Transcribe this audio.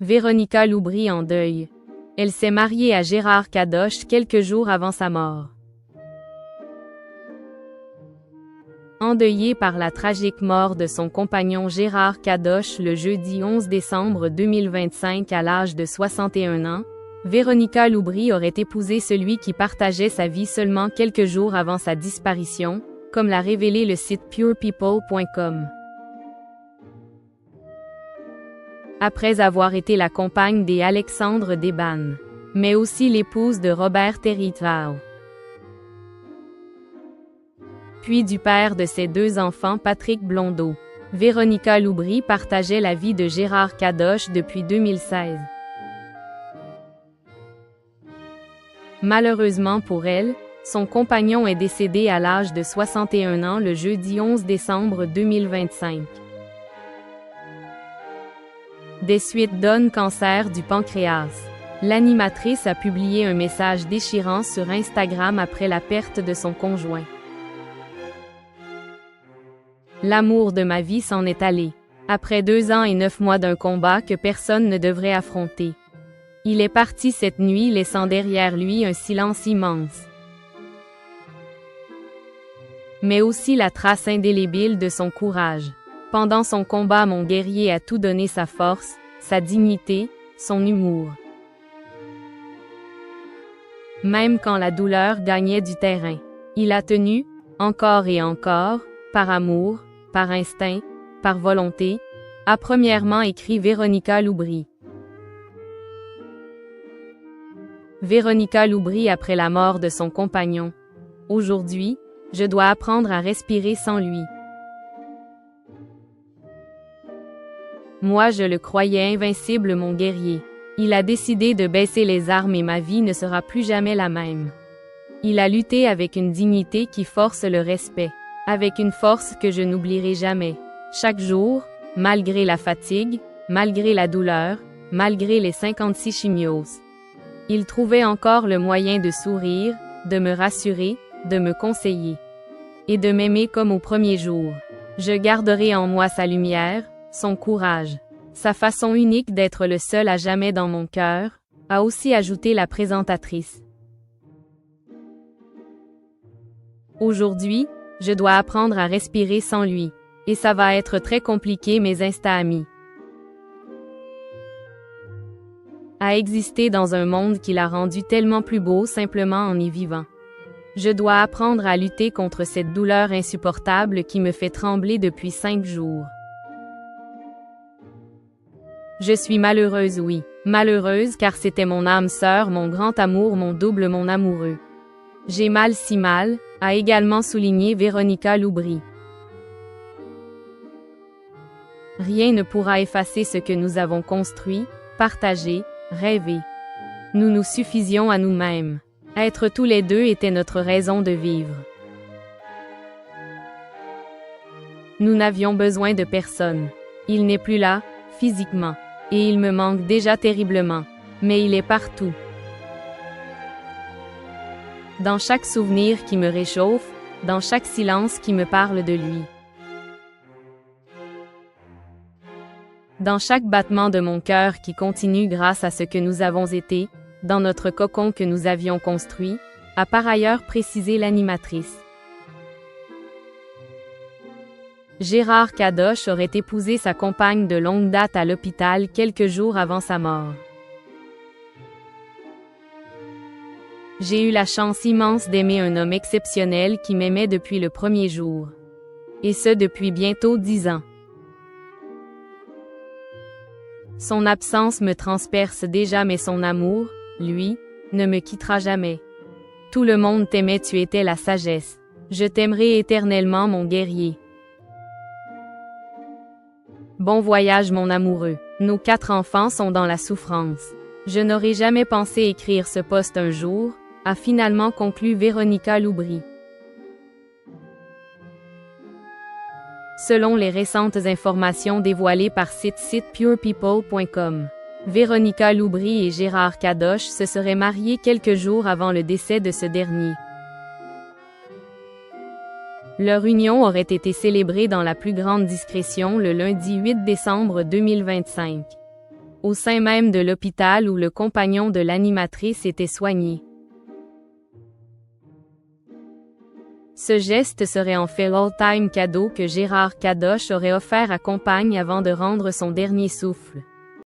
Véronica Loubry en deuil. Elle s'est mariée à Gérard Kadosh quelques jours avant sa mort. Endeuillée par la tragique mort de son compagnon Gérard Kadosh le jeudi 11 décembre 2025 à l'âge de 61 ans, Véronica Loubry aurait épousé celui qui partageait sa vie seulement quelques jours avant sa disparition, comme l'a révélé le site purepeople.com. Après avoir été la compagne des Alexandre Desbannes, mais aussi l'épouse de Robert Territvao, puis du père de ses deux enfants Patrick Blondeau, Véronica Loubry partageait la vie de Gérard Kadosh depuis 2016. Malheureusement pour elle, son compagnon est décédé à l'âge de 61 ans le jeudi 11 décembre 2025. Des suites d'un cancer du pancréas. L'animatrice a publié un message déchirant sur Instagram après la perte de son conjoint. L'amour de ma vie s'en est allé. Après 2 ans et 9 mois d'un combat que personne ne devrait affronter. Il est parti cette nuit laissant derrière lui un silence immense. Mais aussi la trace indélébile de son courage. Pendant son combat, mon guerrier a tout donné, sa force, sa dignité, son humour. Même quand la douleur gagnait du terrain, il a tenu, encore et encore, par amour, par instinct, par volonté, a premièrement écrit Véronica Loubry. Véronica Loubry après la mort de son compagnon. Aujourd'hui, je dois apprendre à respirer sans lui. Moi je le croyais invincible, mon guerrier. Il a décidé de baisser les armes et ma vie ne sera plus jamais la même. Il a lutté avec une dignité qui force le respect, avec une force que je n'oublierai jamais. Chaque jour, malgré la fatigue, malgré la douleur, malgré les 56 chimios. Il trouvait encore le moyen de sourire, de me rassurer, de me conseiller. Et de m'aimer comme au premier jour. Je garderai en moi sa lumière, son courage, sa façon unique d'être le seul à jamais dans mon cœur, a aussi ajouté la présentatrice. Aujourd'hui, je dois apprendre à respirer sans lui. Et ça va être très compliqué, mes Insta-amis. À exister dans un monde qui l'a rendu tellement plus beau simplement en y vivant. Je dois apprendre à lutter contre cette douleur insupportable qui me fait trembler depuis 5 jours. Je suis malheureuse, oui. Malheureuse car c'était mon âme sœur, mon grand amour, mon double, mon amoureux. J'ai mal si mal, a également souligné Véronica Loubry. Rien ne pourra effacer ce que nous avons construit, partagé, rêvé. Nous nous suffisions à nous-mêmes. Être tous les deux était notre raison de vivre. Nous n'avions besoin de personne. Il n'est plus là, physiquement. Et il me manque déjà terriblement. Mais il est partout. Dans chaque souvenir qui me réchauffe, dans chaque silence qui me parle de lui. Dans chaque battement de mon cœur qui continue grâce à ce que nous avons été, dans notre cocon que nous avions construit, a par ailleurs précisé l'animatrice. Gérard Kadosh aurait épousé sa compagne de longue date à l'hôpital quelques jours avant sa mort. J'ai eu la chance immense d'aimer un homme exceptionnel qui m'aimait depuis le premier jour. Et ce depuis bientôt 10 ans. Son absence me transperce déjà, mais son amour, lui, ne me quittera jamais. Tout le monde t'aimait, tu étais la sagesse. Je t'aimerai éternellement, mon guerrier. Bon voyage, mon amoureux. Nos 4 enfants sont dans la souffrance. Je n'aurais jamais pensé écrire ce post un jour, a finalement conclu Véronica Loubry. Selon les récentes informations dévoilées par site purepeople.com, Véronica Loubry et Gérard Kadosh se seraient mariés quelques jours avant le décès de ce dernier. Leur union aurait été célébrée dans la plus grande discrétion le lundi 8 décembre 2025. au sein même de l'hôpital où le compagnon de l'animatrice était soigné. Ce geste serait en fait l'all-time cadeau que Gérard Kadosh aurait offert à Compagne avant de rendre son dernier souffle.